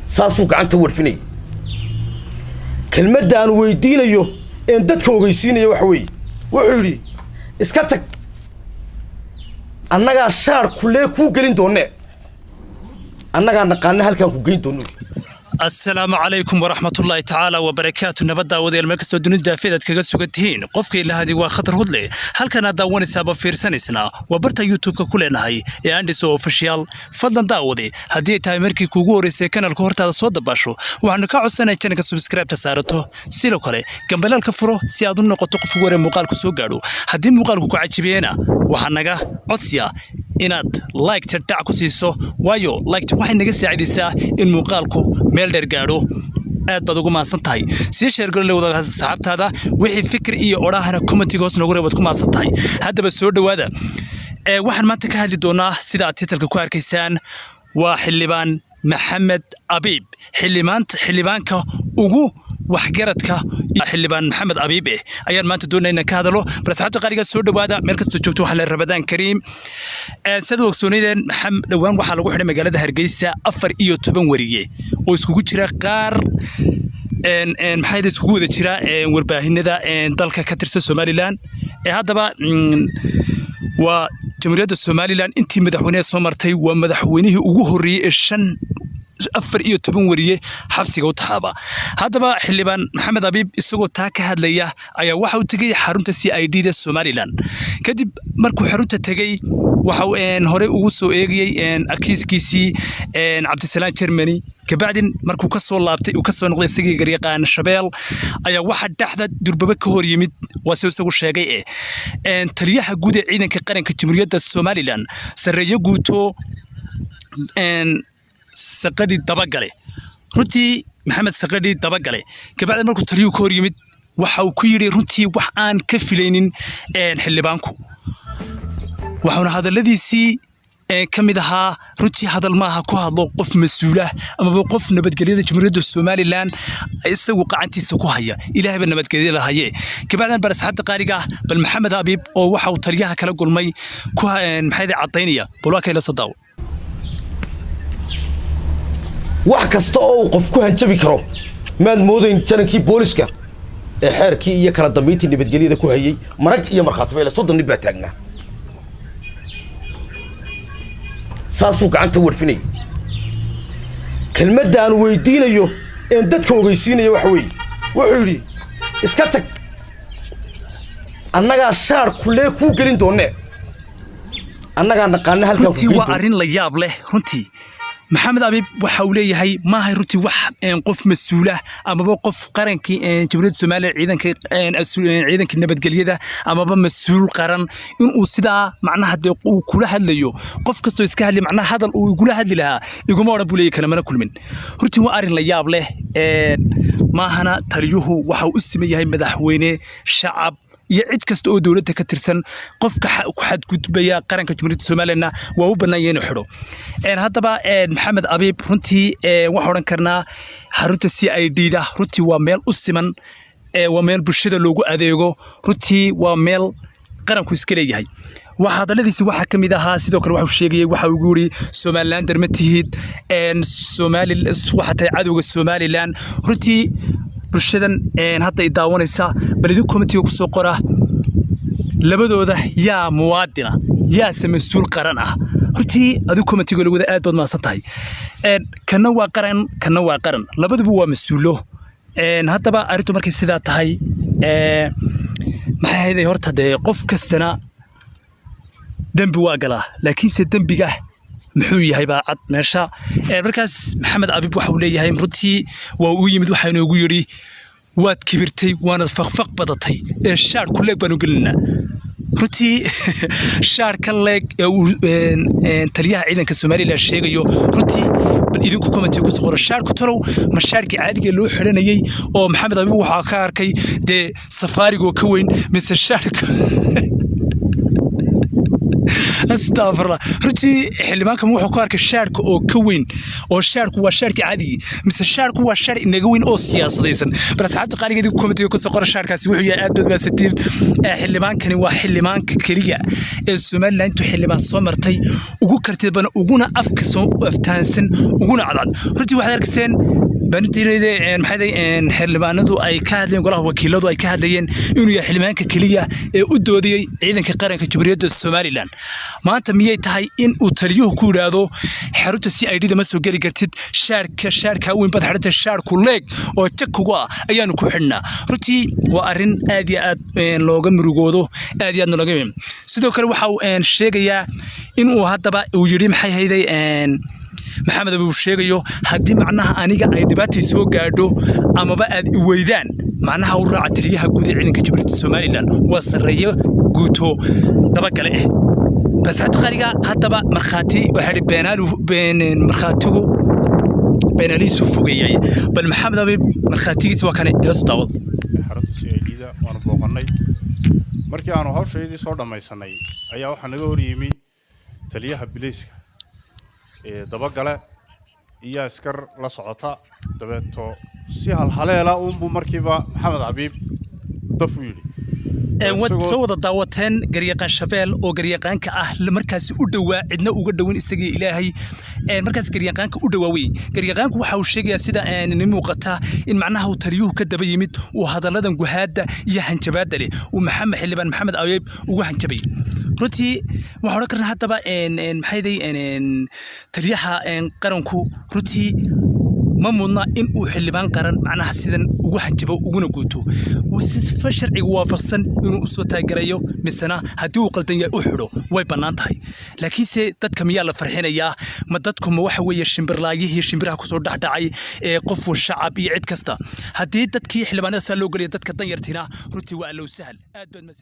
saasuu gacanta warfinay kelmadda aan weydiinayo in dadka ogeysiinayo wax weey wuxuu yiri iska tag annaga shaar kullee ku gelin doonee annaga naqaan halkan ku geyn doono السلام عليكم ورحمة الله تعالى وبركاته نبدا ودي المركز الدنيا دافيد كغا سوغتين قفكي لا هادي وا خطر هدلي halkan daawanaysa fiirsanayna wabarta youtube-ka ku leenahay ee Andiso official fadlan daawade hadii tahay markii kuugu horeysay kanalka hortaada soo dabasho waxaan ka codsanayaa channelka subscribe ta saarato sidoo kale gambalaalka furo si aad u noqoto qof ugu hore muuqaalku soo gaadho hadii muuqaalku ku cajibeena waxaan naga codsiyaa inaad like ta ku siiso waayo like waxay naga saacidaysaa in muuqaalku meel dheer gaadho aad baad ugu maasan tahay si share garow wada saxaabtaada wixii fikir iyo orahana comment-iga hoos noogu reebad ku maasan tahay haddaba soo dhawaada waxaan maanta ka hadli doonaa sida aad title ku arkaysaan waa xildhibaan maxamed abiib xildhibaanka ugu waxgaradka xildhibaan maxamed abiib ayaan maanta doonaynaa ka hadalo bal saxaabta qaariga soo dhawaada meel kasta joogto waxa la rabadaan kariim sidoo ogsoonideen maxamed dhawaan waxa lagu xidhay magaalada Hargeysa 14 wariye oo iskugu jira qaar maxay iskugu wada jira warbaahinada dalka ka tirsan Somaliland haddaba waa jamhuuriyadda Somaliland intii madaxweynaha soo martay waa madaxweynihii ugu horeeyay 14 wariye xabsiga u taxaba haddaba xildhibaan maxamed abiib isagoo taa ka hadlaya ayaa waxa uu tagay xarunta CID-da Somaliland kadib markuu xarunta tagay waxa uu hore ugu soo eegayay akiiskiisii Cabdisalaam Germany kabacdin markuu ka soo laabtay uu ka soo noqday isagii garyaqaan Shabeel ayaa waxa dhaxda durbaba ka hor yimid waase isagu sheegay taliyaha guud ee ciidanka qaranka jamhuuriyadda Somaliland sareeyo guuto saqadi dabagale runtii maxamed saqadi dabagale kabacdi markuu taliyo ka hor yimid waxa uu ku yiri runtii wax aan ka filaynin xildhibaanku waxaana hadaladiisii kamid ahaa runtii hadal maaha ku hadlo qof mas'uul ah ama qof nabadgelyada jamhuuriyadda Somaliland isagu qacantiisa ku haya ilaahay ba nabadgelyada haye kabacdi bar asxaabta qaariga bal maxamed abiib oo waxa uu taliyaha kala gulmay ku maxay cadaynaya bulwaakay la soo daawo wax kasta oo qof ku hanjabi karo maad moodayn janankii booliska ee xeerkii iyo kala dambeyntii nabadgelyada ku hayay marag iyo marxaatimo ila 30 nib baa taagnaa saasuu gacanta warfinay kelmadda aan weydiinayo in dadka ogeysiinayo wax weey wuxuu yiri iska tag annaga shaar kullee ku gelin doonee annaga naqaan halkan ku geyn waa arin la yaab leh runtii maxamed abiib waxa uu leeyahay ma hay runtii wax qof mas'uul ah ama qof qarankii jamhuuriyadda Soomaaliya ciidanka nabadgelyada ama mas'uul qaran in uu sida macnaha uu kula hadlayo qof kasto iska hadli macnaha hadal uu kula hadli lahaa iguma oran buu leeyahay kalama kulmin runtii waa arin la yaab leh maahana taliyuhu waxa uu ismeeyahay madaxweyne shacab iyo cid kasta oo dawladda ka tirsan qofka ku xadgudbaya qaranka jamhuuriyadda Soomaaliya waa u banaayeen xidho haddaba maxamed abiib runtii waxa oran karnaa xarunta CID-da runtii waa meel u siman waa meel bulshada loogu adeego runtii waa meel qaranku iska leeyahay waxa hadaladiisa waxa kamid ahaa sidoo kale waxa uu sheegay waxa uu yiri Somaliland darmatihid Somaliland waxa tay cadowga Somaliland runtii bulshadan hadda daawanaysa balidi committee ku soo qora labadooda yaa muwaadina yaa mas'uul qaran ah runtii adigu committee lagu wada aad baad maasan tahay kana waa qaran labaduba waa mas'uulo haddaba arintu markay sidaa tahay maxay hayday horta qof kastana dambi waa galaa laakiin se dambiga muxuu yahay baa cad meesha markaas maxamed abiib waxa uu leeyahay runtii waa uu yimid waxa inuu yiri waad kibirtay waana faqfaq badatay shaar kulleeg baan u gelinaa runtii shaar ka leeg taliyaha ciidanka Soomaaliland sheegayo runtii bal idinku comment ku soo qoro shaar ku talow ma shaarkii caadiga loo xiranayay oo maxamed abiib waxa ka arkay safaarigo ka weyn mise shaarka astaghfirullah runtii xildhibaanka wuxuu ku arkay shaarka oo ka weyn oo shaarku waa shaarka caadi mise shaarku waa shaar inaga weyn oo siyaasadaysan bal asxaabta qaaligeed committee ku soo qora shaarkaasi wuxuu yahay aad badbaadsatiin xildhibaankani waa xildhibaanka kaliya ee Soomaaliland intuu xildhibaan soo martay ugu kartidban uguna afka soo aftaansan uguna cadcad runtii waxaad arkayseen bandiirada maxay xildhibaanadu ay ka hadleen golaha wakiiladu ay ka hadlayeen inuu yahay xildhibaanka kaliya ee u doodayay ciidanka qaranka Jamhuuriyadda Soomaaliland maanta miyay tahay in uu taliyuhu ku yiraahdo xarunta CID ma soo gali kartid shaarka weyn bad xarunta shaarku leeg oo jagkuga ayaanu ku xidhnaa runtii waa arin aad iyo aad looga murugoodo aad iyo aad looga sidoo kale waxa uu sheegayaa in uu hadaba uu yiri maxay hayday maxamed abuu sheegayo hadii macnaha aniga ay dhibaato soo gaadho amaba aad weydaan macnaha uu raaca taliyaha guud ee ciidanka Jamhuuriyadda Soomaaliland waa sareeyo guuto daba gale bas hadda qariga hadaba marxaati waxa marxaatigu beenaliisu fogeeyay bal maxamed abuu marxaatigiisa waa kan ilastaawad xarunta CID-da waan booqanay markii aanu hawsheedii soo dhamaysanay ayaa waxa naga hor yimi taliyaha bilayska daba gale iyo askar la socota dabeeto si haleela uu markiiba maxamed Xabiib daf u yiri wad soo wada daawateen garyaqaan Shabeel oo garyaqaanka ah markaas u dhawaa cidna uga dhawin isagii Ilaahay markaas garyaqaanka u dhawaaway garyaqaanku waxa uu sheegay sida in muuqata in macnaha uu taliyuhu ka daba yimid oo hadaladan guhaada iyo hanjabaad leh oo maxamed xildhibaan maxamed Abeeb ugu hanjabay runtii waxa uu karnaa hadaba maxayday taliyaha qaranku runtii ma mudna in uu xildhibaan qaran macnaha sidan ugu hanjabo uguna guuto wasifa sharciga waafaqsan inuu soo taagarayo misana hadii uu qaldan yahay u xidho way banaan tahay laakiin se dadka miyaa la farxinayaa ma dadku ma waxa weeye shimbirlaayihii shimbiraha ku soo dhaxdhacay ee qof shacab iyo cid kasta hadii dadkii xildhibaanada loo galiyo dadka dan yartina runtii waa allow sahal aad baad ma